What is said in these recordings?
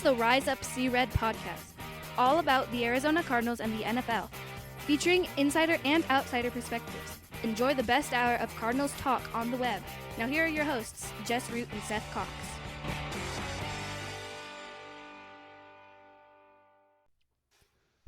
the Rise Up See Red podcast, all about the Arizona Cardinals and the NFL, featuring insider and outsider perspectives. Enjoy the best hour of Cardinals talk on the web. Now here are your hosts, Jess Root and Seth Cox.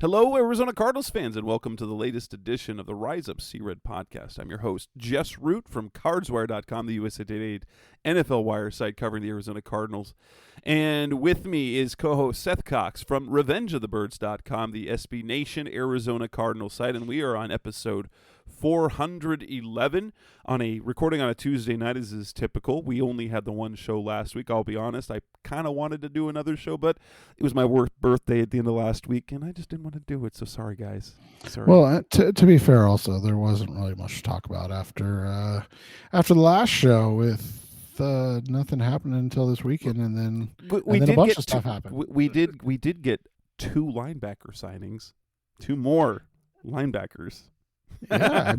Hello, Arizona Cardinals fans, and welcome to the latest edition of the Rise Up See Red podcast. I'm your host, Jess Root from CardsWire.com, the USA Today NFL Wire site covering the Arizona Cardinals. And with me is co-host Seth Cox from RevengeOfTheBirds.com, the SB Nation Arizona Cardinals site, and we are on episode 411 on a recording on a Tuesday night, as is typical. We only had the one show last week. I'll be honest, I kind of wanted to do another show, but it was my birthday at the end of last week, and I just didn't want to do it. So sorry, guys. Sorry. Well, to be fair, also there wasn't really much to talk about after the last show with nothing happening until this weekend, and then a bunch of stuff happened. We did get two linebacker signings, two more linebackers. Yeah,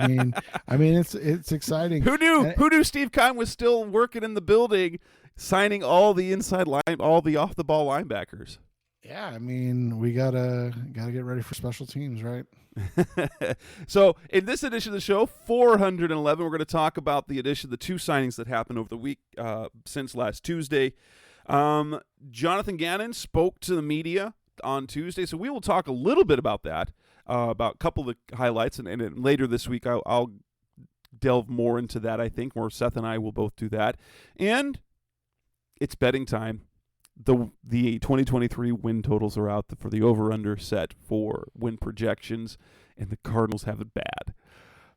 I mean, it's exciting. Who knew Steve Kahn was still working in the building, signing all the inside line, all the off the ball linebackers? Yeah, I mean, we gotta get ready for special teams, right? So in this edition of the show, 411, we're going to talk about the two signings that happened over the week since last Tuesday. Jonathan Gannon spoke to the media on Tuesday, so we will talk a little bit about that. About a couple of the highlights, and later this week I'll delve more into that, I think, where Seth and I will both do that. And it's betting time. The 2023 win totals are out for the over-under set for win projections, and the Cardinals have it bad.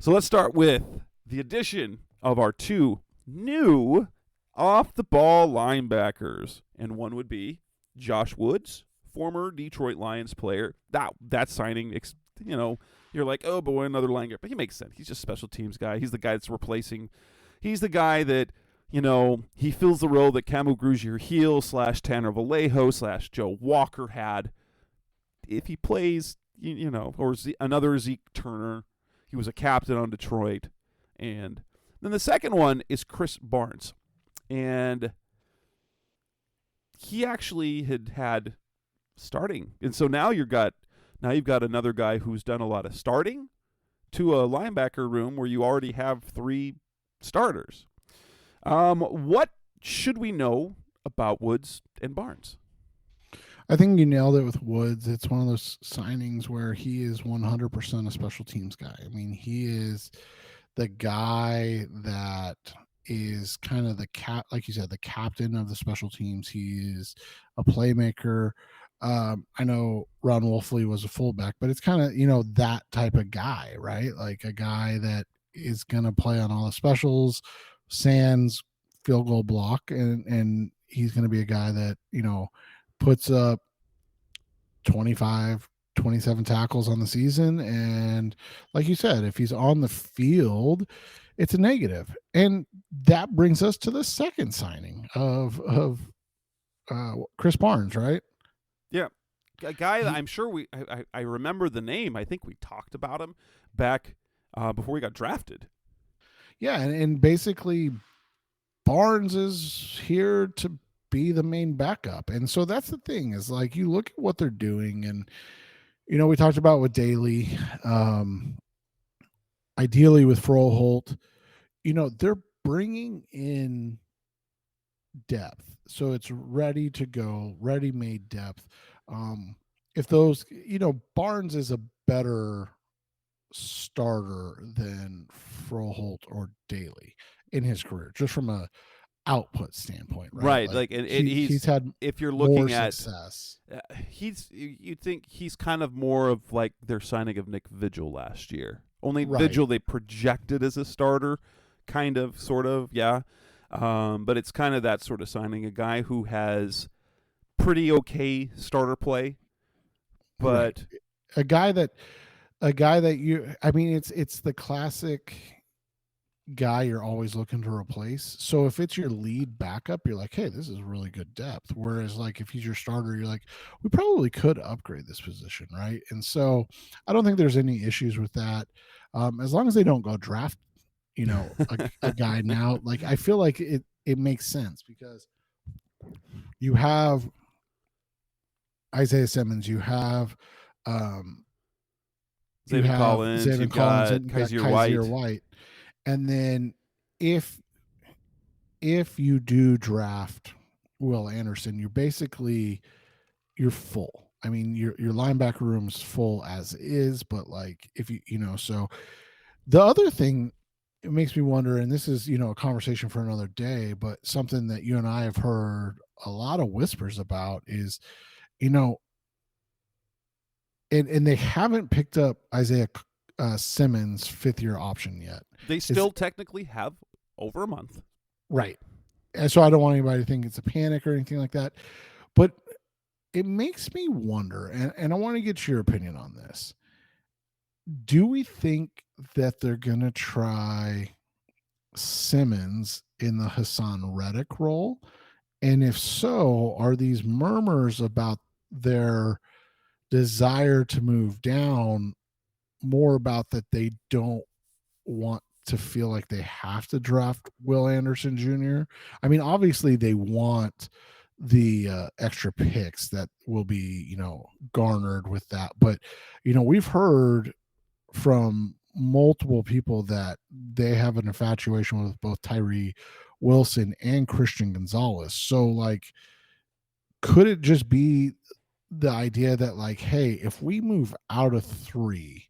So let's start with the addition of our two new off-the-ball linebackers, and one would be Josh Woods, former Detroit Lions player. That signing, you're like, oh boy, another linebacker. But he makes sense. He's just a special teams guy. He's the guy that's replacing. He's the guy that, he fills the role that Camu Grugier-Heel / Tanner Vallejo / Joe Walker had. If he plays, or another Zeke Turner. He was a captain on Detroit. And then the second one is Chris Barnes. And he actually had starting. And so now you've got another guy who's done a lot of starting to a linebacker room where you already have three starters. What should we know about Woods and Barnes? I think you nailed it with Woods. It's one of those signings where he is 100% a special teams guy. I mean, he is the guy that is kind of like you said, the captain of the special teams. He is a playmaker. I know Ron Wolfley was a fullback, but it's kind of, that type of guy, right? Like a guy that is going to play on all the specials, sans field goal block. And he's going to be a guy that, puts up 25, 27 tackles on the season. And like you said, if he's on the field, it's a negative. And that brings us to the second signing of Chris Barnes, right? Yeah, a guy that I'm sure I remember the name. I think we talked about him back before he got drafted. Yeah, and basically Barnes is here to be the main backup. And so that's the thing is, like, you look at what they're doing, and, we talked about with Daly, ideally with Froholt, they're bringing in depth. So it's ready to go, ready-made depth. If those, Barnes is a better starter than Froholt or Daly in his career, just from a output standpoint, right? Like he's had, if you're looking at success, you'd think he's kind of more of like their signing of Nick Vigil last year. Only right. Vigil they projected as a starter, kind of, sort of, yeah. But it's kind of that sort of signing, a guy who has pretty okay starter play, but right. a guy that it's the classic guy you're always looking to replace. So if it's your lead backup, you're like, hey, this is really good depth. Whereas, like, if he's your starter, you're like, we probably could upgrade this position, right? And so I don't think there's any issues with that, as long as they don't go draft a guy now. Like, I feel like it makes sense because you have Isaiah Simmons, you have Zaven Collins, Zaven you've Collins, got and you got Kaiser White. And then if you do draft Will Anderson, you're full. I mean, your linebacker room's full as is, but like if so the other thing, it makes me wonder, and this is, a conversation for another day, but something that you and I have heard a lot of whispers about is, and they haven't picked up Isaiah Simmons' 5th-year option yet. They still technically have over a month. Right. And so I don't want anybody to think it's a panic or anything like that. But it makes me wonder, and I want to get your opinion on this. Do we think that they're going to try Simmons in the Hassan Reddick role? And if so, are these murmurs about their desire to move down more about that they don't want to feel like they have to draft Will Anderson Jr.? I mean, obviously they want the extra picks that will be, garnered with that. But, we've heard from multiple people that they have an infatuation with both Tyree Wilson and Christian Gonzalez. So, like, could it just be the idea that, like, hey, if we move out of 3,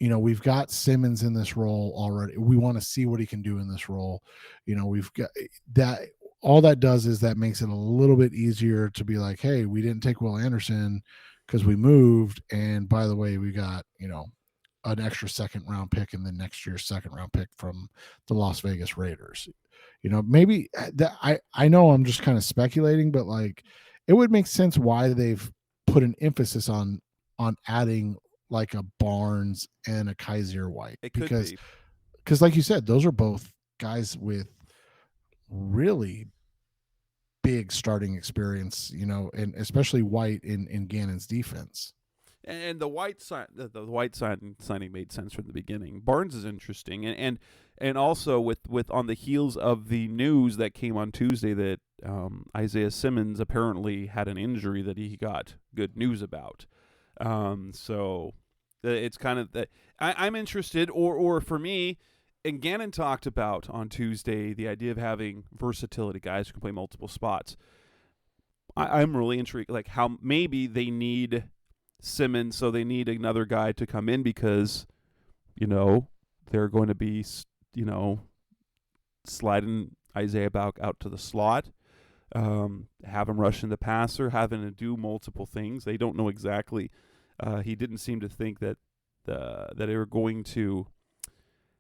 we've got Simmons in this role already. We want to see what he can do in this role. We've got that. All that does is that makes it a little bit easier to be like, hey, we didn't take Will Anderson because we moved. And by the way, we got, an extra 2nd-round pick in the next year's 2nd-round pick from the Las Vegas Raiders. Maybe that I know I'm just kind of speculating, but like it would make sense why they've put an emphasis on adding like a Barnes and a Kaiser White. It could because be. like you said, those are both guys with really big starting experience, and especially White in Gannon's defense. And the White signing made sense from the beginning. Barnes is interesting, and also with on the heels of the news that came on Tuesday that Isaiah Simmons apparently had an injury that he got good news about. So it's kind of that I'm interested, or for me, and Gannon talked about on Tuesday the idea of having versatility, guys who can play multiple spots. I'm really intrigued, like how maybe they need Simmons, so they need another guy to come in because, they're going to be, sliding Isaiah out to the slot, have him rush in the passer, having to do multiple things. They don't know exactly. He didn't seem to think that they were going to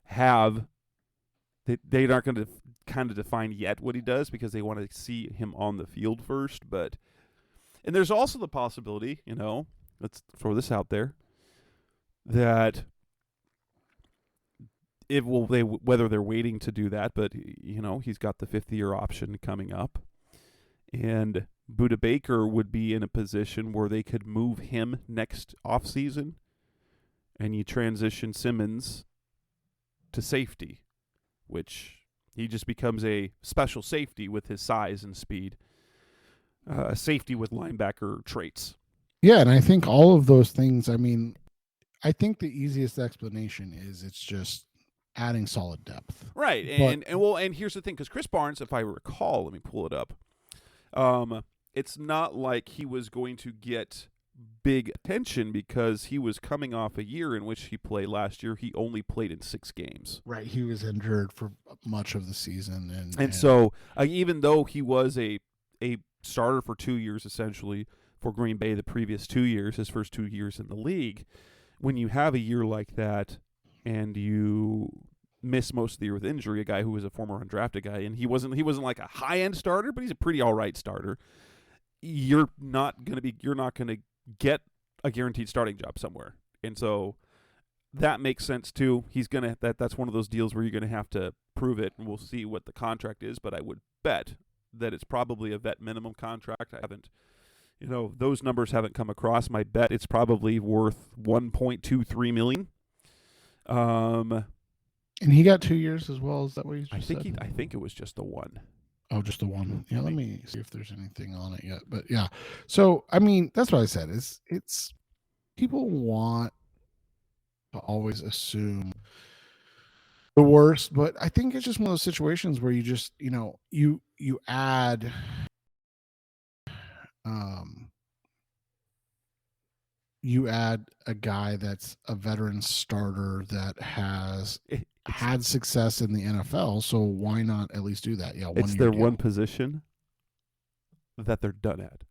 have. They're not going to kind of define yet what he does because they want to see him on the field first. And there's also the possibility, let's throw this out there, that whether they're waiting to do that, but he's got the 5th-year option coming up, and Budda Baker would be in a position where they could move him next offseason, and you transition Simmons to safety, which he just becomes a special safety with his size and speed, a safety with linebacker traits. Yeah, and I think all of those things, I mean, I think the easiest explanation is it's just adding solid depth. Right. And here's the thing, because Chris Barnes, if I recall, let me pull it up. It's not like he was going to get big attention because he was coming off a year in which he played last year. He only played in 6 games. Right. He was injured for much of the season. And so even though he was a starter for 2 years, essentially, for Green Bay the previous 2 years, his first 2 years in the league, when you have a year like that and you miss most of the year with injury, a guy who was a former undrafted guy, and he wasn't like a high-end starter, but he's a pretty all-right starter, you're not going to get a guaranteed starting job somewhere. And so that makes sense too. That's one of those deals where you're going to have to prove it, and we'll see what the contract is, but I would bet that it's probably a vet minimum contract. I haven't those numbers haven't come across. My bet it's probably worth $1.23 million. And he got 2 years as well. Is that what you just said? I think it was just the one. Oh, just the one. Yeah, let me see if there's anything on it yet. But yeah. So I mean, that's what I said. Is it's people want to always assume the worst, but I think it's just one of those situations where you just, you add um you add a guy that's a veteran starter that has had success in the NFL, so why not at least do that? Yeah, It's their one position that they're done at.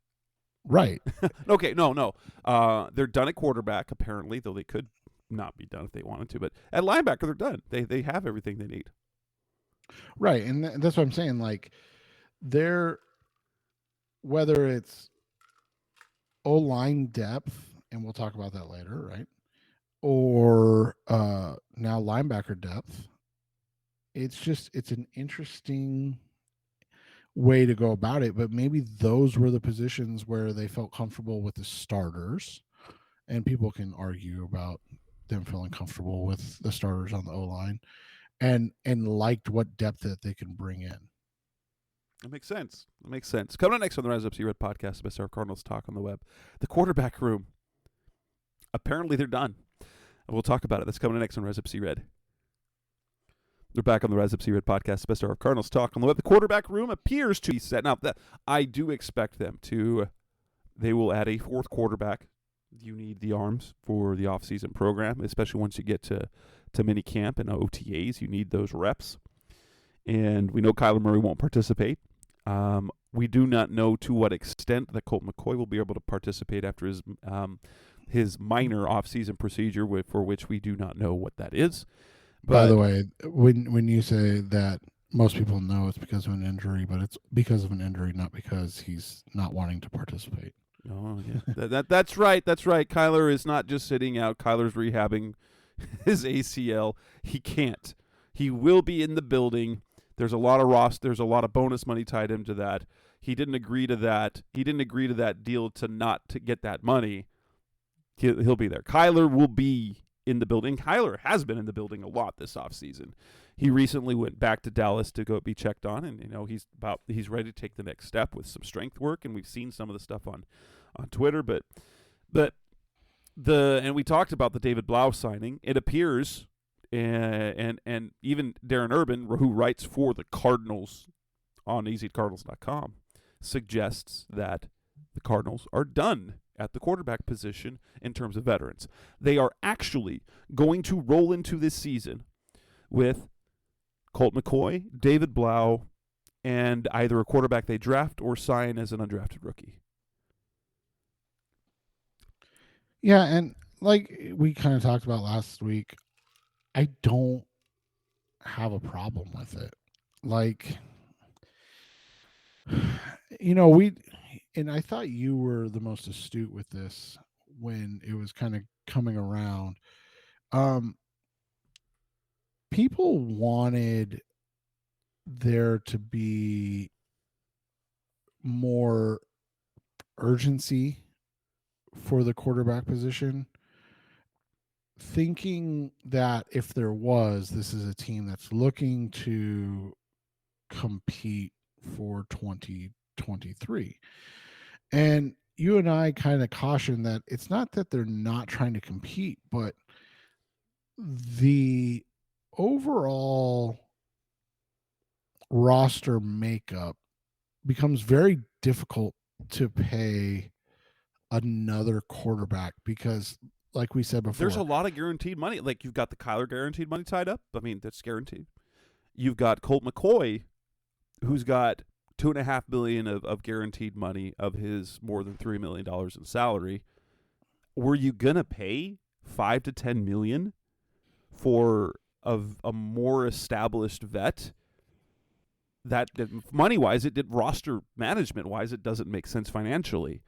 Right. Okay, no. They're done at quarterback, apparently, though they could not be done if they wanted to. But at linebacker, they're done. They have everything they need. Right, and that's what I'm saying. Like, whether it's O-line depth, and we'll talk about that later, right? Or now linebacker depth. It's an interesting way to go about it, but maybe those were the positions where they felt comfortable with the starters, and people can argue about them feeling comfortable with the starters on the O-line and liked what depth that they can bring in. That makes sense. Coming up next on the Rise Up See Red podcast, the best Cardinals talk on the web. The quarterback room. Apparently they're done. We'll talk about it. That's coming next on Rise Up See Red. They're back on the Rise Up See Red podcast, the best of Cardinals talk on the web. The quarterback room appears to be set. Now, I do expect them to. They will add a fourth quarterback. You need the arms for the offseason program, especially once you get to mini camp and OTAs. You need those reps. And we know Kyler Murray won't participate. We do not know to what extent that Colt McCoy will be able to participate after his minor offseason procedure, for which we do not know what that is. But, by the way, when you say that, most people know it's because of an injury, but it's because of an injury, not because he's not wanting to participate. Oh, yeah. That's right. That's right. Kyler is not just sitting out. Kyler's rehabbing his ACL. He can't. He will be in the building. There's a lot of bonus money tied into that. He didn't agree to that. He didn't agree to that deal to get that money. He'll be there. Kyler will be in the building. Kyler has been in the building a lot this offseason. He recently went back to Dallas to go be checked on, and he's ready to take the next step with some strength work, and we've seen some of the stuff on Twitter, but and we talked about the David Blau signing. It appears and even Darren Urban, who writes for the Cardinals on easycardinals.com, suggests that the Cardinals are done at the quarterback position in terms of veterans. They are actually going to roll into this season with Colt McCoy, David Blau, and either a quarterback they draft or sign as an undrafted rookie. Yeah, and like we kind of talked about last week, I don't have a problem with it. Like, and I thought you were the most astute with this when it was kind of coming around. People wanted there to be more urgency for the quarterback position, thinking that if there was, this is a team that's looking to compete for 2023. And you and I kind of caution that it's not that they're not trying to compete, but the overall roster makeup becomes very difficult to pay another quarterback because, like we said before, there's a lot of guaranteed money. Like, you've got the Kyler guaranteed money tied up. I mean, that's guaranteed. You've got Colt McCoy, who's got $2.5 million of guaranteed money of his more than $3 million in salary. Were you gonna pay $5 to $10 million for a more established vet? That money wise, it did roster management wise, it doesn't make sense financially.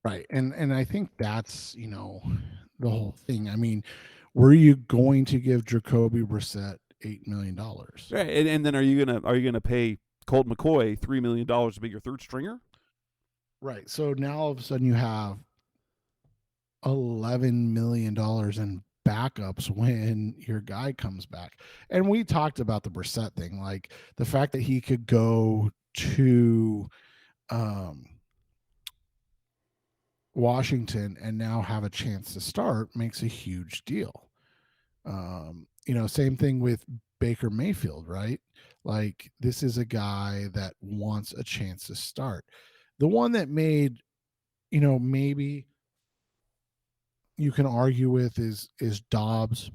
Right. And I think that's, the whole thing. I mean, were you going to give Jacoby Brissett $8 million? Right. And then are you gonna pay Colt McCoy $3 million to be your third stringer? Right. So now all of a sudden you have $11 million in backups when your guy comes back. And we talked about the Brissett thing, like the fact that he could go to Washington and now have a chance to start makes a huge deal. Same thing with Baker Mayfield, right? Like, this is a guy that wants a chance to start. The one that made, maybe you can argue with is Dobbs.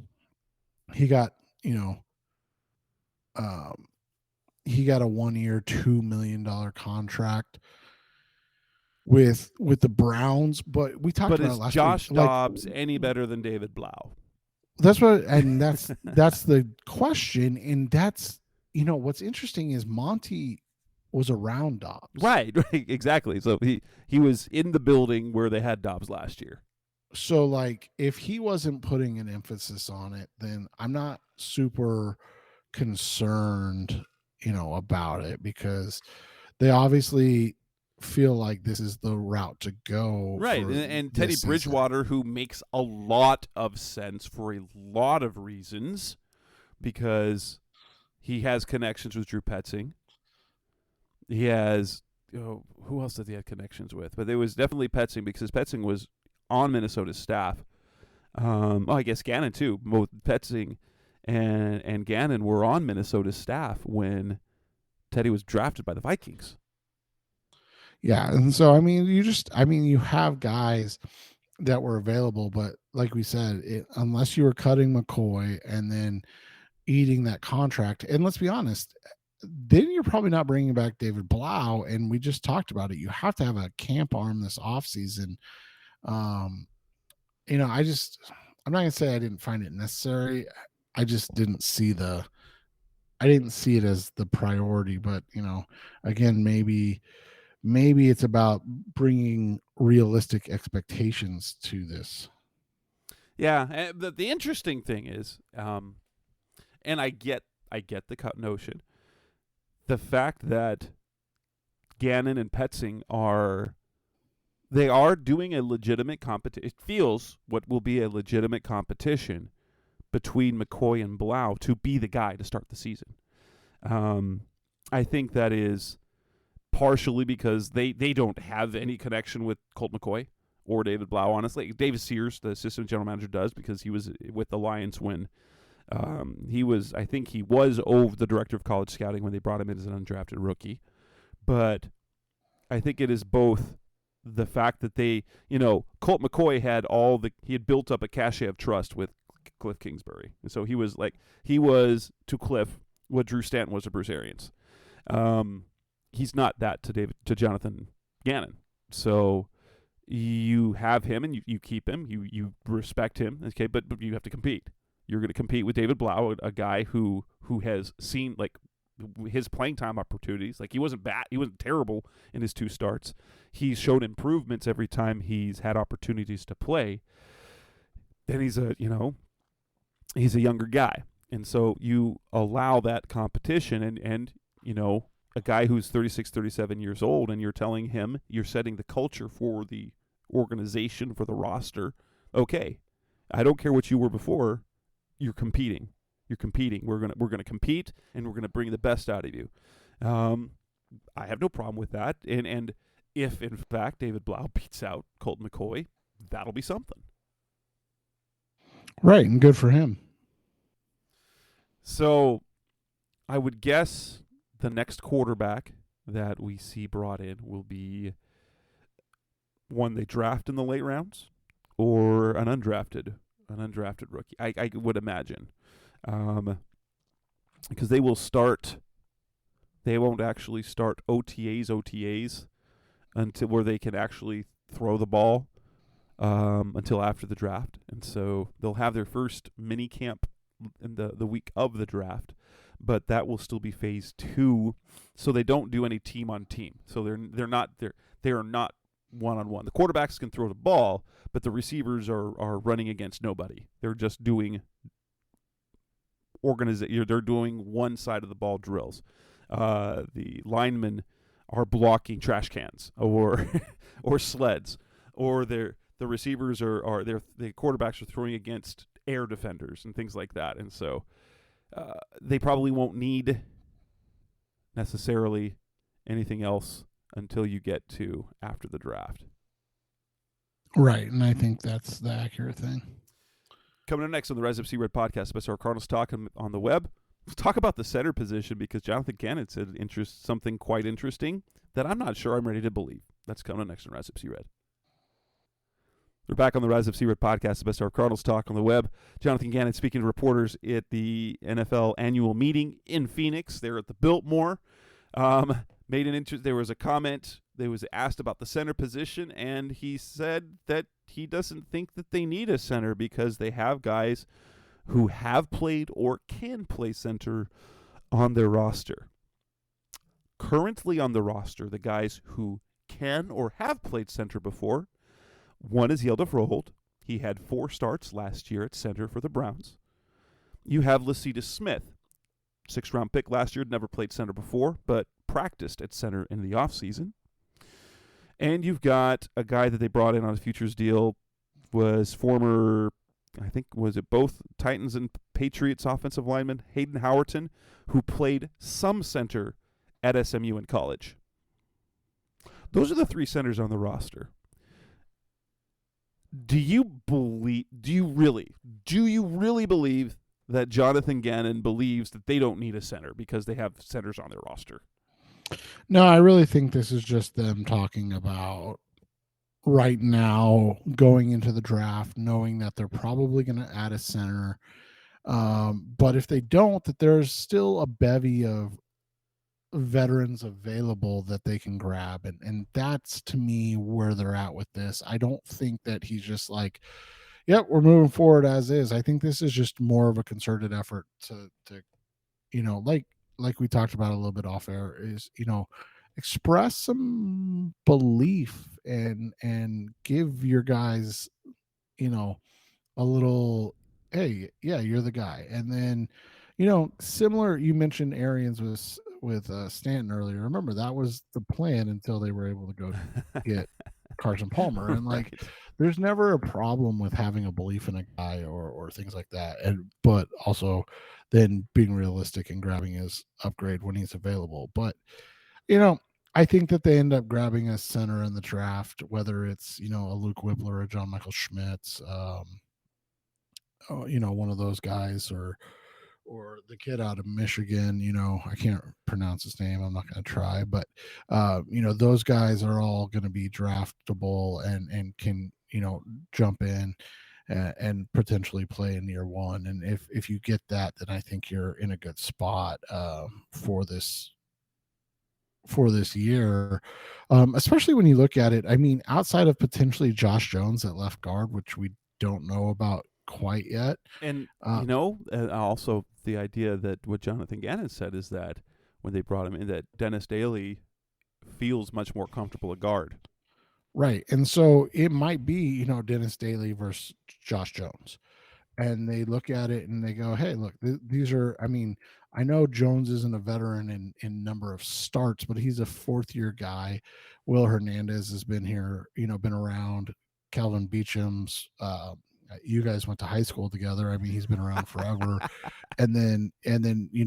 He got, he got a 1 year, $2 million contract with the Browns, but we talked But about is it last Josh week. Dobbs any better than David Blau? That's the question, and that's what's interesting is Monty was around Dobbs, Right, exactly. So he was in the building where they had Dobbs last year. So, like, if he wasn't putting an emphasis on it, then I'm not super concerned, about it, because they obviously feel like this is the route to go. Right, and Teddy Bridgewater, who makes a lot of sense for a lot of reasons, because he has connections with Drew Petzing. He has, who else did he have connections with? But there was definitely Petzing, because Petzing was on Minnesota's staff. I guess Gannon too. Both Petzing and Gannon were on Minnesota's staff when Teddy was drafted by the Vikings. Yeah, and so you have guys that were available, but like we said, unless you were cutting McCoy and then eating that contract, and let's be honest, then you're probably not bringing back David Blau, and we just talked about it. You have to have a camp arm this offseason. I'm not gonna say I didn't find it necessary. I just didn't see it as the priority. But again, maybe it's about bringing realistic expectations to this. Yeah, the interesting thing is, and I get the cut notion, the fact that Gannon and Petzing are doing a legitimate competition. It feels what will be a legitimate competition between McCoy and Blau to be the guy to start the season. I think that is partially because they don't have any connection with Colt McCoy or David Blau, honestly. David Sears, the assistant general manager, does, because he was with the Lions when he was the director of college scouting when they brought him in as an undrafted rookie. But I think it is both the fact that Colt McCoy had built up a cachet of trust with Cliff Kingsbury. And so he was to Cliff what Drew Stanton was to Bruce Arians. He's not that to Jonathan Gannon. So you have him and you keep him, you respect him, okay, but you have to compete. You're going to compete with David Blau, a guy who has seen his playing time opportunities. Like, he wasn't terrible in his 2 starts. He's shown improvements every time he's had opportunities to play. Then he's a younger guy. And so you allow that competition and a guy who's 36, 37 years old, and you're telling him, you're setting the culture for the organization, for the roster. Okay, I don't care what you were before. You're competing. We're gonna compete, and we're gonna bring the best out of you. I have no problem with that. And if in fact David Blau beats out Colt McCoy, that'll be something. Right, and good for him. So I would guess the next quarterback that we see brought in will be one they draft in the late rounds, or an undrafted rookie. I would imagine, because they won't actually start OTAs until where they can actually throw the ball until after the draft, and so they'll have their first mini camp in the week of the draft. But that will still be phase 2, so they don't do any team on team. So they are not one-on-one. The quarterbacks can throw the ball, but the receivers are running against nobody. They're just doing they're doing one side of the ball drills. The linemen are blocking trash cans or sleds, or the receivers the quarterbacks are throwing against air defenders and things like that. And so they probably won't need necessarily anything else until you get to after the draft. Right, and I think that's the accurate thing. Coming up next on the Res FC Red podcast, Mr. Cardinals talk on the web. Let's talk about the center position because Jonathan Gannon said something quite interesting that I'm not sure I'm ready to believe. That's coming up next on Res FC Red. We're back on the Rise of Red podcast, the best of our Cardinals talk on the web. Jonathan Gannon speaking to reporters at the NFL annual meeting in Phoenix. They're at the Biltmore. There was a comment. They was asked about the center position, and he said that he doesn't think that they need a center because they have guys who have played or can play center on their roster. Currently on the roster, the guys who can or have played center before. One is Yelda Froholt. He had 4 starts last year at center for the Browns. You have Lecitus Smith, 6th-round pick last year, never played center before, but practiced at center in the offseason. And you've got a guy that they brought in on a futures deal, was former, I think, was it both Titans and Patriots offensive lineman, Hayden Howerton, who played some center at SMU in college. Those are the 3 centers on the roster. Do you really believe that Jonathan Gannon believes that they don't need a center because they have centers on their roster? No, I really think this is just them talking about right now going into the draft, knowing that they're probably going to add a center. But if they don't, that there's still a bevy of veterans available that they can grab. And that's, to me, where they're at with this. I don't think that he's just like, yep, we're moving forward as is. I think this is just more of a concerted effort to like we talked about a little bit off air, is, express some belief and give your guys, a little, hey, yeah, you're the guy. And then, similar, you mentioned Arians with Stanton earlier. Remember, that was the plan until they were able to go get Carson Palmer. And Right. there's never a problem with having a belief in a guy or things like that. But also then being realistic and grabbing his upgrade when he's available. But, I think that they end up grabbing a center in the draft, whether it's, a Luke Whippler or John Michael Schmitz, one of those guys, or the kid out of Michigan. I can't pronounce his name. I'm not going to try, but those guys are all going to be draftable and can, jump in and potentially play in year one. And if you get that, then I think you're in a good spot for this year, especially when you look at it. I mean, outside of potentially Josh Jones at left guard, which we don't know about quite yet. And, also the idea that what Jonathan Gannon said is that when they brought him in, that Dennis Daly feels much more comfortable at guard. Right. And so it might be, Dennis Daly versus Josh Jones. And they look at it and they go, hey, look, these are, I mean, I know Jones isn't a veteran in number of starts, but he's a 4th-year guy. Will Hernandez has been here, been around. Calvin Beacham's, you guys went to high school together. I mean, he's been around forever. and then,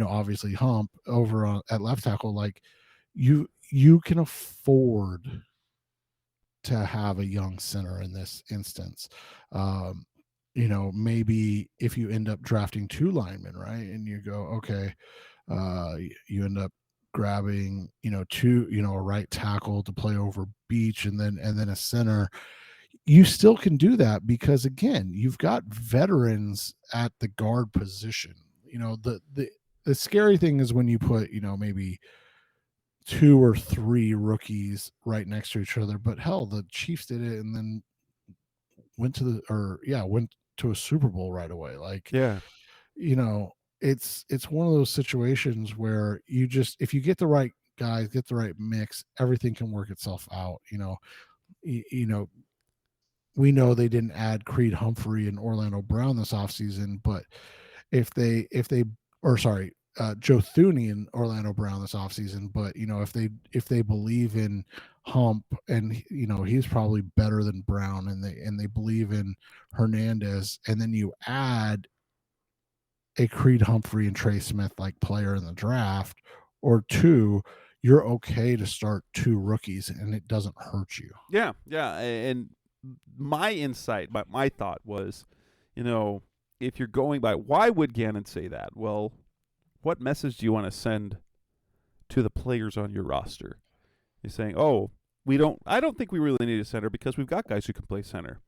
obviously Hump over at left tackle. Like, you can afford to have a young center in this instance. Maybe if you end up drafting 2 linemen, right, and you go, okay, you end up grabbing, 2, a right tackle to play over Beach, and then a center. You still can do that because, again, you've got veterans at the guard position. The scary thing is when you put, maybe 2 or 3 rookies right next to each other. But hell, the Chiefs did it and then went to a Super Bowl right away. Like, Yeah. It's one of those situations where you just, if you get the right guys, get the right mix, everything can work itself out. We know they didn't add Creed Humphrey and Orlando Brown this offseason, but if they Joe Thuney and Orlando Brown this offseason, but if they believe in Hump, and he's probably better than Brown, and they believe in Hernandez, and then you add a Creed Humphrey and Trey Smith like player in the draft, or 2, you're okay to start 2 rookies and it doesn't hurt you. Yeah, and my insight, my thought was, if you're going by, why would Gannon say that? Well, what message do you want to send to the players on your roster? He's saying, "Oh, I don't think we really need a center because we've got guys who can play center."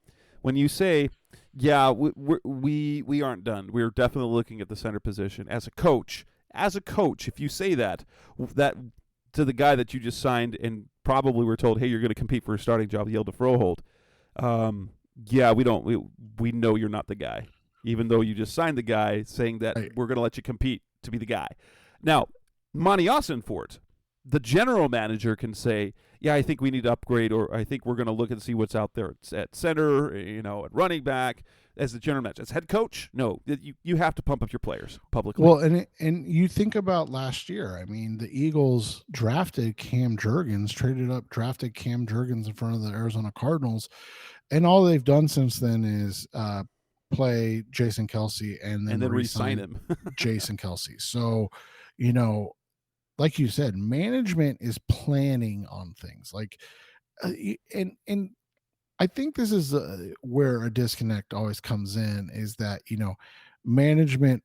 When you say, "Yeah, we aren't done. We're definitely looking at the center position," as a coach, if you say that to the guy that you just signed and probably were told, "Hey, you're going to compete for a starting job," Yelda Froholt. Yeah, we know you're not the guy, even though you just signed the guy saying that we're going to let you compete to be the guy. Now, Monty Austinfort, the general manager, can say, "Yeah, I think we need to upgrade," or "I think we're going to look and see what's out there at center, at running back." As the general manager, as head coach, no, you have to pump up your players publicly. Well, and you think about last year. I mean, the Eagles drafted Cam Jurgens, drafted Cam Jurgens in front of the Arizona Cardinals, and all they've done since then is play Jason Kelce and then re-sign him. Jason Kelce. So, like you said, management is planning on things like, and I think this is where a disconnect always comes in, is that, management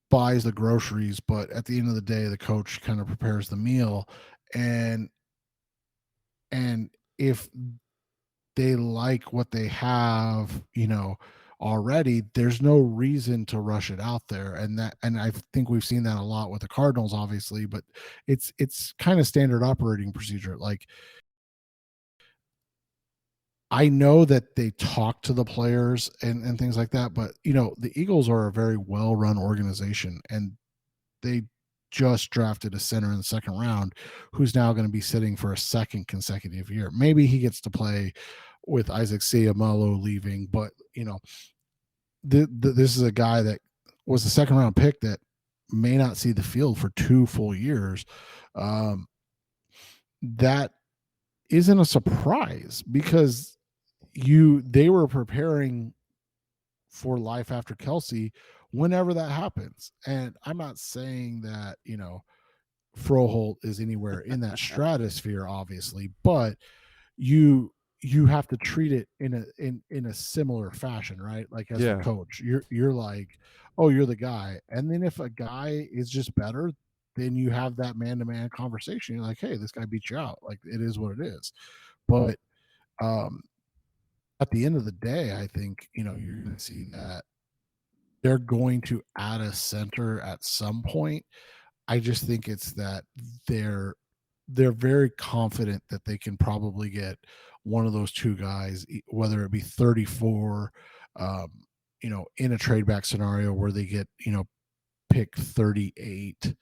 buys the groceries, but at the end of the day, the coach kind of prepares the meal. And if they like what they have, already, there's no reason to rush it out there. And I think we've seen that a lot with the Cardinals, obviously, but it's kind of standard operating procedure. Like, I know that they talk to the players and things like that, but the Eagles are a very well-run organization, and they just drafted a center in the second round who's now going to be sitting for a second consecutive year. Maybe he gets to play with Isaac Seumalo leaving, but this is a guy that was a second round pick that may not see the field for 2 full years. That isn't a surprise because they were preparing for life after Kelce whenever that happens. And I'm not saying that, Froholt is anywhere in that stratosphere, obviously, but you have to treat it in a similar fashion, right? Like, as a coach, you're like, "Oh, you're the guy." And then if a guy is just better, then you have that man-to-man conversation. You're like, "Hey, this guy beat you out." Like, it is what it is. But at the end of the day, I think, you're going to see that they're going to add a center at some point. I just think it's that they're very confident that they can probably get one of those 2 guys, whether it be 34, in a trade back scenario where they get, pick 38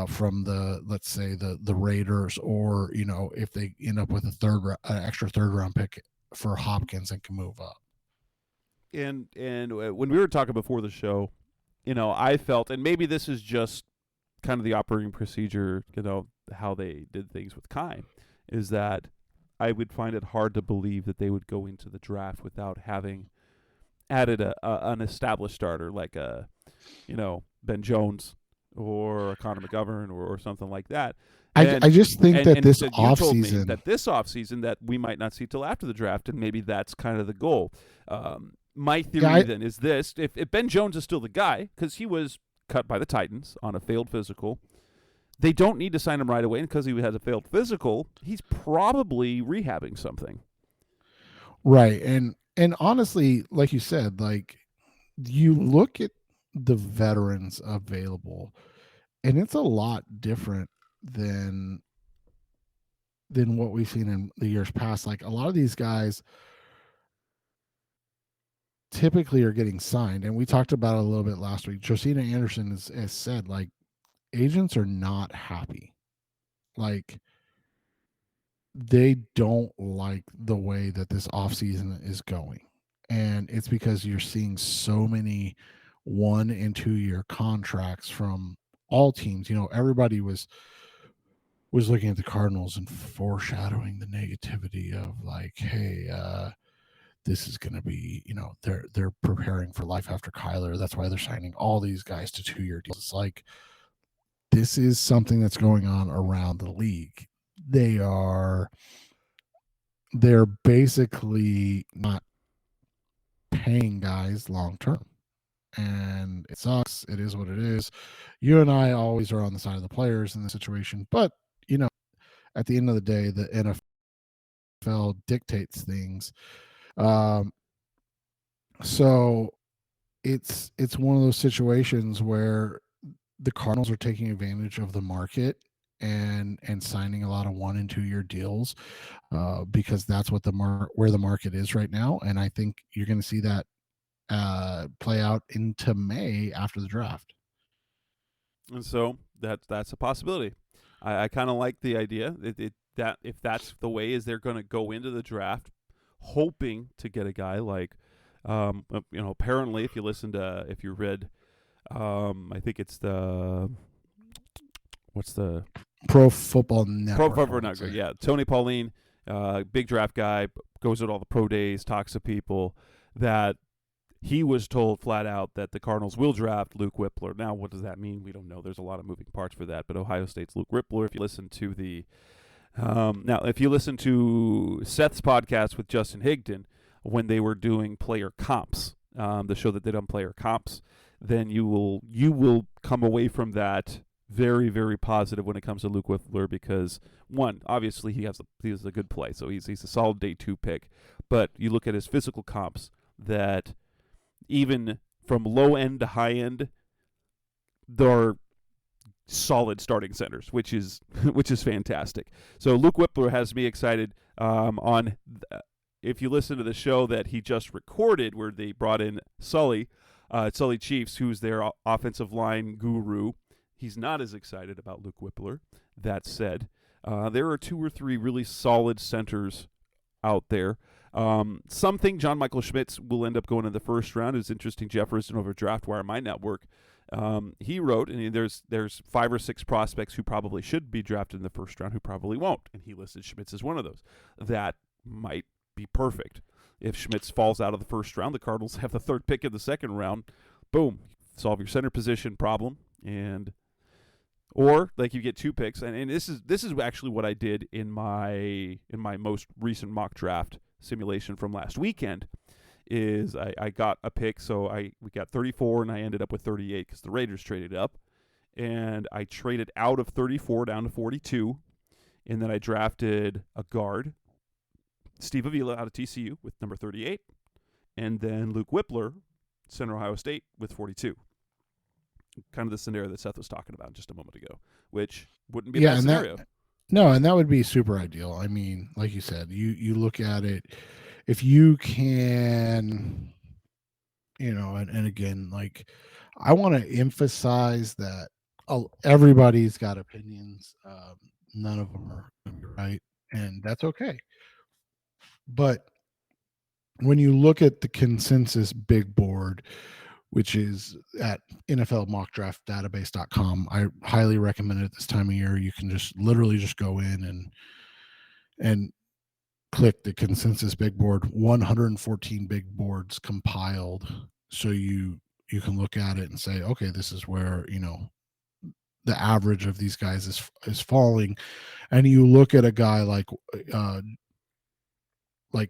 from let's say the Raiders, or if they end up with an extra third round pick for Hopkins and can move up. And when we were talking before the show, I felt, and maybe this is just kind of the operating procedure, how they did things with Kai, is that I would find it hard to believe that they would go into the draft without having added an established starter like Ben Jones or a Connor McGovern or something like that. I just think that this offseason, that we might not see till after the draft, and maybe that's kind of the goal. My theory then is this: if Ben Jones is still the guy, because he was cut by the Titans on a failed physical, they don't need to sign him right away, because he has a failed physical. He's probably rehabbing something, right? And honestly, like you said, like, you look at the veterans available, and it's a lot different than what we've seen in the years past. Like, a lot of these guys typically are getting signed, and we talked about it a little bit last week. Josina Anderson has said, like, agents are not happy. Like, they don't like the way that this offseason is going, and it's because you're seeing so many 1 and 2 year contracts from all teams. Everybody was looking at the Cardinals and foreshadowing the negativity of, like, hey, this is going to be, they're preparing for life after Kyler. That's why they're signing all these guys to 2 year deals. It's like, this is something that's going on around the league. They're basically not paying guys long term. And it sucks. It is what it is. You and I always are on the side of the players in this situation. But, at the end of the day, the NFL dictates things. So it's one of those situations where the Cardinals are taking advantage of the market and signing a lot of 1 and 2 year deals because that's what where the market is right now. And I think you're going to see that play out into May after the draft. And so that's a possibility. I kind of like the idea that if that's the way is they're going to go into the draft, hoping to get a guy like, apparently if you read, I think it's what's the Pro Football Network. Pro Football Network, yeah. Tony Pauline, big draft guy, goes at all the pro days, talks to people, that he was told flat out that the Cardinals will draft Luke Whippler. Now, what does that mean? We don't know. There's a lot of moving parts for that. But Ohio State's Luke Whippler, if you listen to if you listen to Seth's podcast with Justin Higdon, when they were doing player comps, the show that did on player comps, then you will come away from that very, very positive when it comes to Luke Whippler because, one, obviously he has a good play, so he's a solid day 2 pick. But you look at his physical comps that even from low end to high end, they're solid starting centers, which is fantastic. So Luke Whippler has me excited. If you listen to the show that he just recorded, where they brought in Sully Chiefs, who's their offensive line guru, he's not as excited about Luke Whippler. That said, there are 2 or 3 really solid centers out there. Something John Michael Schmitz will end up going in the first round is interesting. Jefferson over DraftWire, my network. He wrote, and there's 5 or 6 prospects who probably should be drafted in the first round who probably won't, and he listed Schmitz as one of those. That might be perfect. If Schmitz falls out of the first round, the Cardinals have the 3rd pick in the second round. Boom, solve your center position problem, or like you get 2 picks, and this is actually what I did in my most recent mock draft simulation from last weekend. Is I got a pick, so we got 34 and I ended up with 38 because the Raiders traded up, and I traded out of 34 down to 42, and then I drafted a guard, Steve Avila out of TCU with number 38, and then Luke Whippler, Center Ohio State, with 42. Kind of the scenario that Seth was talking about just a moment ago, which wouldn't be a bad scenario. And that would be super ideal. I mean, like you said, you look at it, if you can, and again, like, I want to emphasize that everybody's got opinions. None of them are right, and that's okay. But when you look at the consensus big board, which is at NFLmockdraftdatabase.com, I highly recommend it at this time of year. You can literally just go in and click the consensus big board. 114 big boards compiled, so you can look at it and say, okay, this is where the average of these guys is falling. And you look at a guy like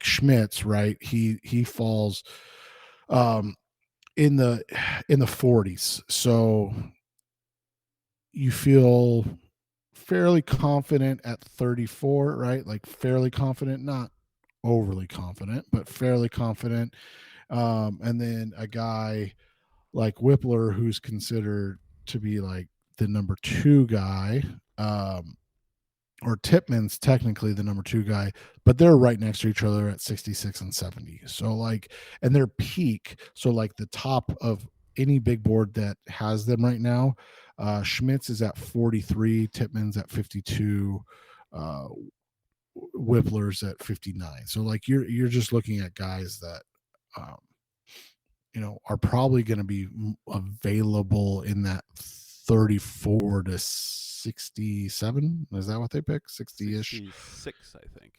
Schmitz, right? He falls in the 40s. So you feel fairly confident at 34, right? Like fairly confident, not overly confident, but fairly confident. And then a guy like Whippler, who's considered to be like the number 2 guy, or Tippmann's technically the number 2 guy, but they're right next to each other at 66 and 70. So and their peak, so like the top of any big board that has them right now, Schmitz is at 43, Tippmann's at 52, Whippler's at 59. So like you're just looking at guys that are probably going to be available in that 34 to 67. Is that what they pick? 60-ish? 66, I think.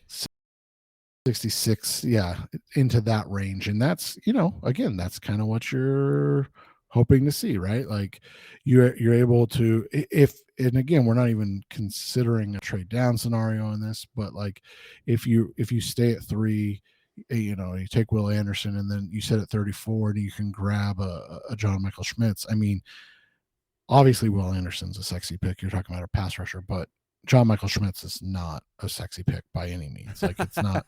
66, yeah, into that range. And that's, again, that's kind of what you're hoping to see, right? Like you're able to, if and again, we're not even considering a trade down scenario in this, but like if you stay at 3, you take Will Anderson and then you sit at 34 and you can grab a John Michael Schmitz. I mean, obviously Will Anderson's a sexy pick. You're talking about a pass rusher, but John Michael Schmitz is not a sexy pick by any means. Like it's not,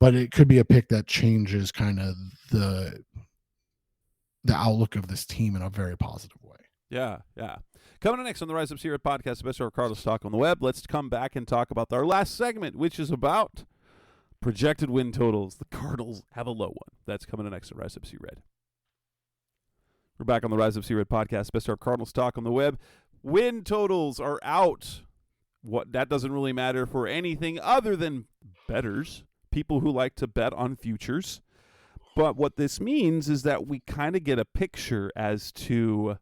but it could be a pick that changes kind of the outlook of this team in a very positive way. Yeah. Coming up next on the Rise Up Secret podcast, the best of our Cardinals talk on the web. Let's come back and talk about our last segment, which is about projected win totals. The Cardinals have a low one. That's coming up next on Rise Up Sea Red. We're back on the Rise Up Sea Red podcast, best of our Cardinals talk on the web. Win totals are out. That doesn't really matter for anything other than bettors, people who like to bet on futures. But what this means is that we kind of get a picture as to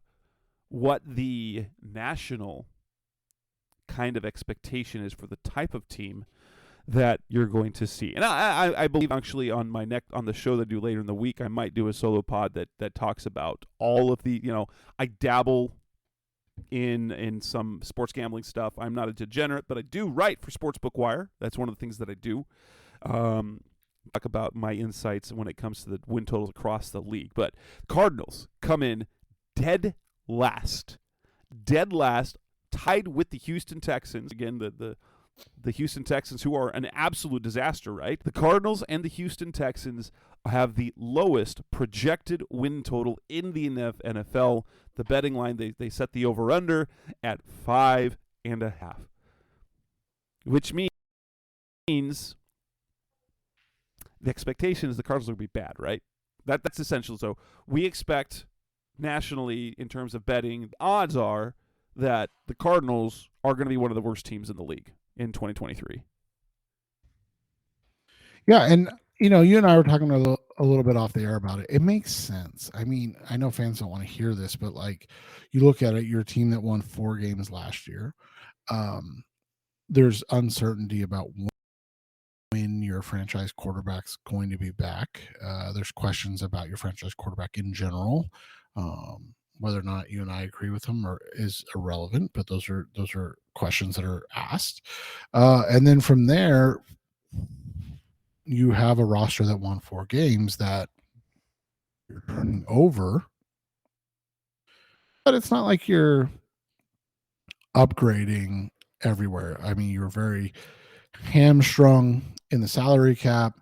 what the national kind of expectation is for the type of team that you're going to see. And I believe actually on the show that I do later in the week, I might do a solo pod that talks about all of the, I dabble in some sports gambling stuff. I'm not a degenerate, but I do write for Sportsbook Wire. That's one of the things that I do. Talk about my insights when it comes to the win totals across the league. But Cardinals come in dead last, tied with the Houston Texans. Again, the Houston Texans, who are an absolute disaster, right? The Cardinals and the Houston Texans have the lowest projected win total in the NFL. The betting line, they set the over-under at 5.5, which means the expectation is the Cardinals will be bad, right? That's essential. So we expect nationally, in terms of betting, odds are that the Cardinals are going to be one of the worst teams in the league in 2023. Yeah, and you and I were talking a little bit off the air about it. It makes sense. I mean, I know fans don't want to hear this, but like you look at it, you're a team that won 4 games last year. There's uncertainty about when your franchise quarterback's going to be back. There's questions about your franchise quarterback in general. Whether or not you and I agree with them is irrelevant, but those are questions that are asked. And then from there, you have a roster that won 4 games that you're turning over, but it's not like you're upgrading everywhere. I mean, you're very hamstrung in the salary cap.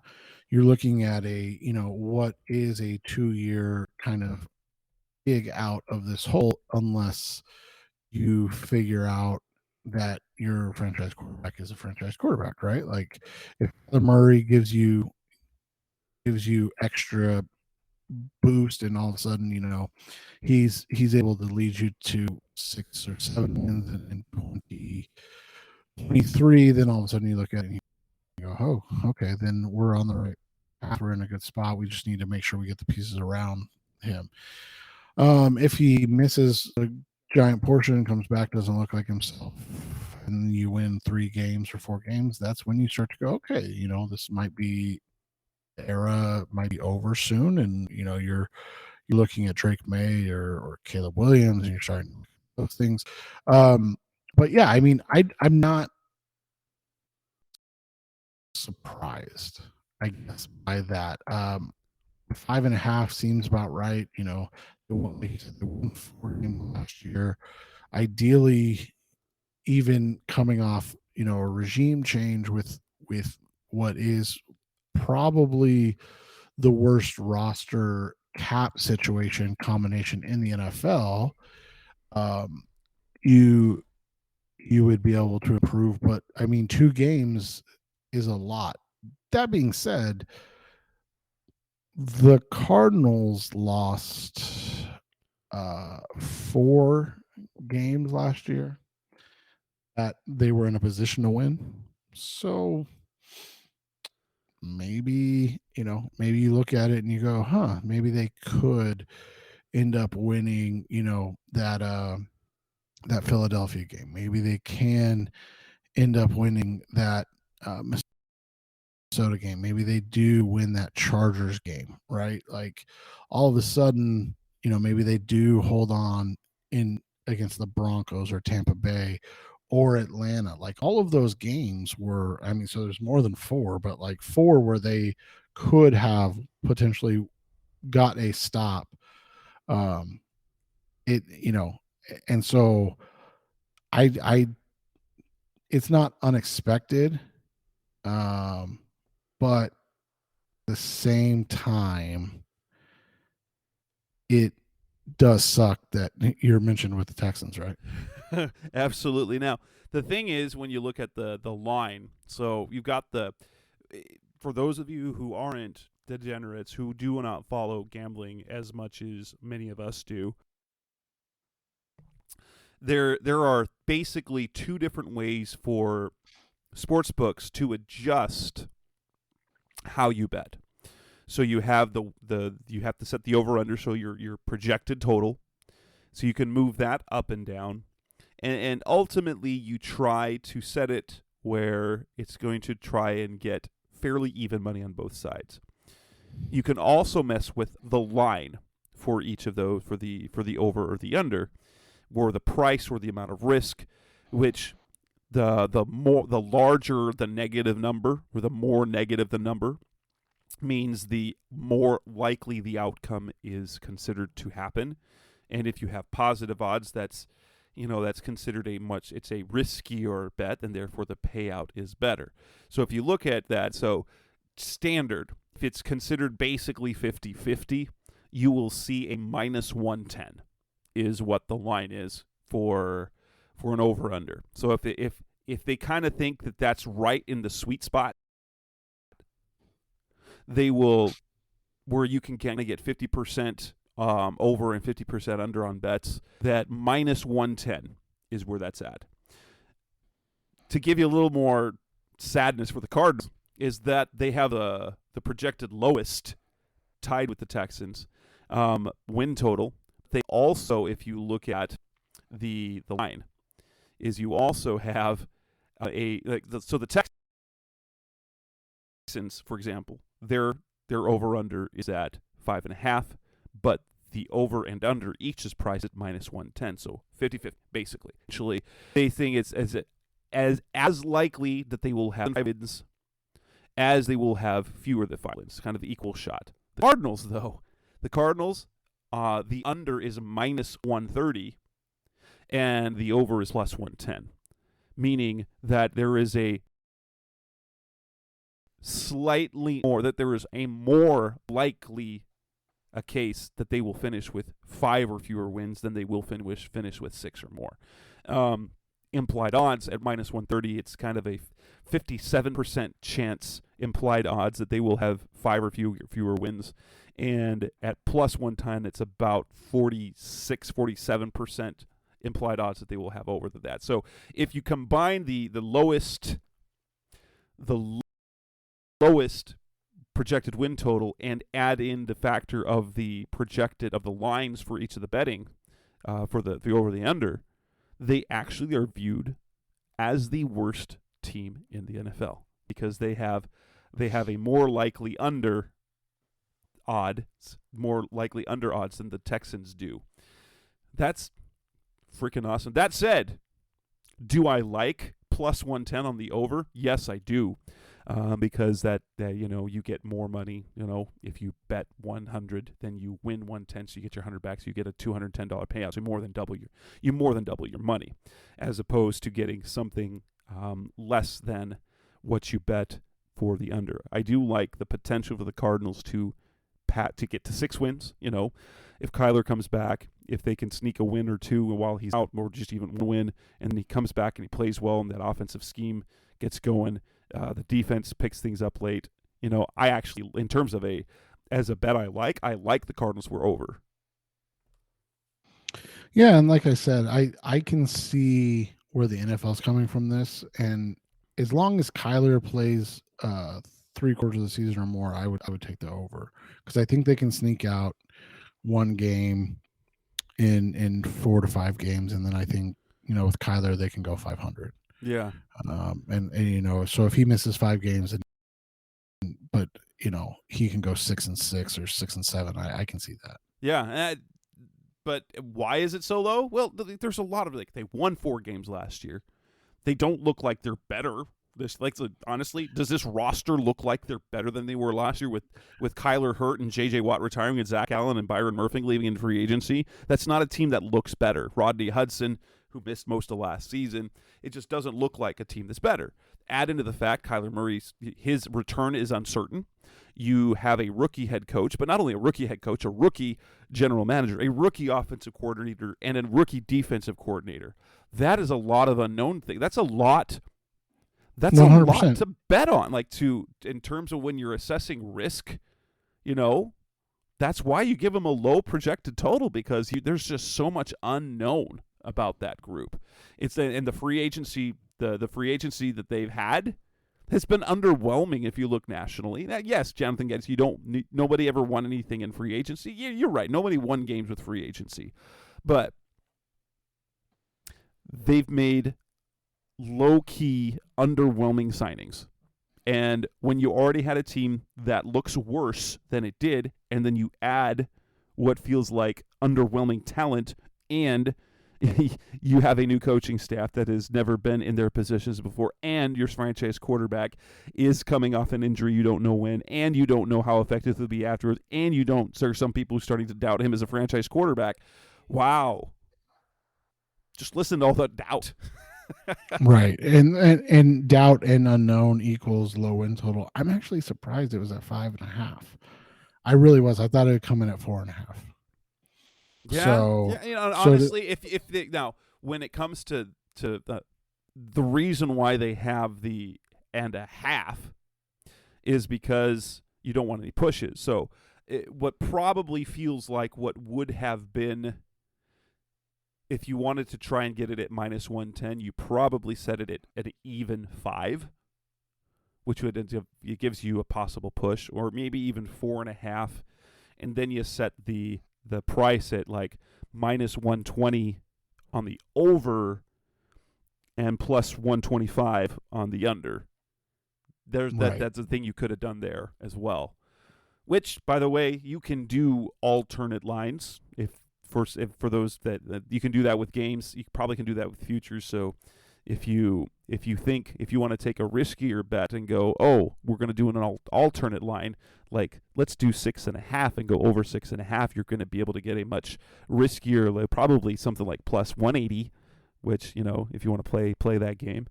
You're looking at what is a 2-year kind of gig out of this hole, unless you figure out that your franchise quarterback is a franchise quarterback, right? Like if Murray gives you extra boost and all of a sudden, he's able to lead you to 6 or 7 wins in 2023, then all of a sudden you look at it and you go, oh, okay, then we're on the right path. We're in a good spot. We just need to make sure we get the pieces around him. If he misses a giant portion and comes back, doesn't look like himself, and you win 3 games or 4 games, that's when you start to go, okay, this might be era might be over soon, and you're looking at Drake May or Caleb Williams, and you're starting those things. But yeah, I mean, I'm not surprised, I guess, by that. 5.5 seems about right. They won 4 games last year. Ideally, even coming off, a regime change with what is probably the worst roster cap situation combination in the NFL, you would be able to improve. But I mean, 2 games is a lot. That being said, the Cardinals lost 4 games last year that they were in a position to win. So maybe you look at it and you go, maybe they could end up winning, that Philadelphia game. Maybe they can end up winning that Minnesota game. Maybe they do win that Chargers game, right? Like all of a sudden, maybe they do hold on in against the Broncos or Tampa Bay or Atlanta. Like all of those games were, I mean, so there's more than 4, but like 4 where they could have potentially got a stop. It, and so I it's not unexpected, but at the same time, it does suck that you're mentioned with the Texans, right? Absolutely. Now, the thing is, when you look at the line, so you've got for those of you who aren't degenerates, who do not follow gambling as much as many of us do, there are basically 2 different ways for sports books to adjust how you bet. So you have you have to set the over under, so your projected total, so you can move that up and down, and ultimately you try to set it where it's going to try and get fairly even money on both sides. You can also mess with the line for each of those, for the over or the under, or the price or the amount of risk, which the larger the negative number, or the more negative the number, means the more likely the outcome is considered to happen. And if you have positive odds, that's considered it's a riskier bet, and therefore the payout is better. So if you look at that, so standard, if it's considered basically 50-50, you will see a -110 is what the line is for an over-under. So if they kind of think that that's right in the sweet spot, they will, where you can kind of get 50% over and 50% under on bets, that -110 is where that's at. To give you a little more sadness for the Cardinals, is that they have the projected lowest, tied with the Texans, win total. They also, if you look at the line, is you also have so the Texans, for example, their over under is at 5.5, but the over and under each is priced at -110, so 50-50 basically. Actually, they think it's as likely that they will have 5 wins as they will have fewer than 5 wins, kind of equal shot. The Cardinals, though, the under is -130, and the over is +110, meaning that there is a slightly more, that there is a more likely a case that they will finish with 5 or fewer wins than they will finish with 6 or more. Implied odds at -130, it's kind of a 57% chance implied odds that they will have 5 or fewer wins. And at +110, it's about 46-47% implied odds that they will have over that. So if you combine the lowest projected win total and add in the factor of the projected of the lines for each of the betting, for the over the under, they actually are viewed as the worst team in the NFL, because they have a more likely under odds than the Texans do. That's freaking awesome. That said, do I like +110 on the over? Yes, I do. Because that you get more money. If you bet 100, then you win 110, so you get your 100 back. So you get a $210 payout. So you more than double your money, as opposed to getting something less than what you bet for the under. I do like the potential for the Cardinals to get to 6 wins. If Kyler comes back, if they can sneak a win or 2 while he's out, or just even 1 win, and then he comes back and he plays well, and that offensive scheme gets going. The defense picks things up late. I actually, in terms of as a bet, I like the Cardinals were over. Yeah, and like I said, I can see where the NFL's coming from this, and as long as Kyler plays 3/4 of the season or more, I would take the over, because I think they can sneak out 1 game in 4 to 5 games, and then I think with Kyler they can go 500. Yeah. And so if he misses 5 games, but he can go 6-6 or 6-7, I can see that. Yeah. But why is it so low? Well, there's a lot of they won 4 games last year. They don't look like they're better. Honestly, does this roster look like they're better than they were last year with Kyler Hurt and J.J. Watt retiring and Zach Allen and Byron Murphy leaving in free agency? That's not a team that looks better. Rodney Hudson, who missed most of last season, it just doesn't look like a team that's better. Add into the fact Kyler Murray's his return is uncertain. You have a rookie head coach, but not only a rookie head coach, a rookie general manager, a rookie offensive coordinator, and a rookie defensive coordinator. That is a lot of unknown things. That's a lot. That's 100%. A lot to bet on. In terms of when you're assessing risk, that's why you give them a low projected total, because there's just so much unknown about that group. It's in the free agency. The free agency that they've had has been underwhelming if you look nationally. Now, yes, Jonathan Gannon, nobody ever won anything in free agency. You're right. Nobody won games with free agency. But they've made low-key, underwhelming signings. And when you already had a team that looks worse than it did, and then you add what feels like underwhelming talent, and you have a new coaching staff that has never been in their positions before, and your franchise quarterback is coming off an injury you don't know when, and you don't know how effective he'll be afterwards, and there's some people who are starting to doubt him as a franchise quarterback. Wow. Just listen to all that doubt. Right. And doubt and unknown equals low win total. I'm actually surprised it was at 5.5. I really was. I thought it would come in at 4.5. Yeah. So, honestly, now when it comes to the reason why they have the 1.5 is because you don't want any pushes. So what probably feels like what would have been, if you wanted to try and get it at -110, you probably set it at an even 5, which would it gives you a possible push, or maybe even 4.5, and then you set the price at like -120 on the over and +125 on the under. That's the thing you could have done there as well. Which, by the way, you can do alternate lines for those that you can do that with games. You probably can do that with futures. So if you want to take a riskier bet and go, oh, we're going to do an alternate line, like let's do 6.5 and go over 6.5, you're going to be able to get a much riskier, probably something like +180, which, if you want to play that game,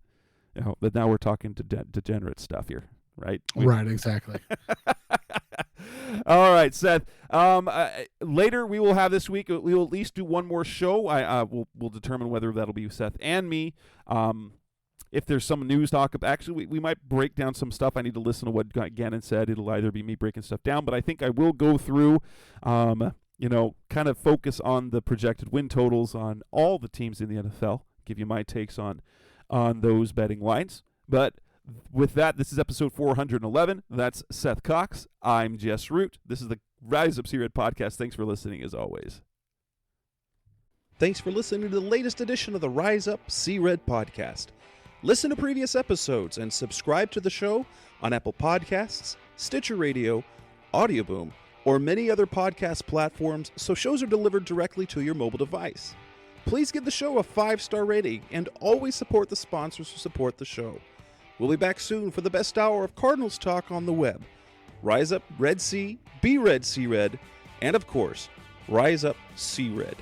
but now we're talking degenerate stuff here, right? Right, exactly. All right, Seth. Later we will have this week. We will at least do one more show. We'll determine whether that'll be Seth and me. If there's some news talk, actually we might break down some stuff. I need to listen to what Gannon said. It'll either be me breaking stuff down, but I think I will go through, kind of focus on the projected win totals on all the teams in the NFL. Give you my takes on those betting lines. But with that, this is episode 411. That's Seth Cox. I'm Jess Root. This is the Rise Up C-Red podcast. Thanks for listening, as always. Thanks for listening to the latest edition of the Rise Up C-Red podcast. Listen to previous episodes and subscribe to the show on Apple Podcasts, Stitcher Radio, Audioboom, or many other podcast platforms so shows are delivered directly to your mobile device. Please give the show a 5-star rating and always support the sponsors who support the show. We'll be back soon for the best hour of Cardinals talk on the web. Rise Up Red Sea, be Red Sea Red, and of course, Rise Up Sea Red.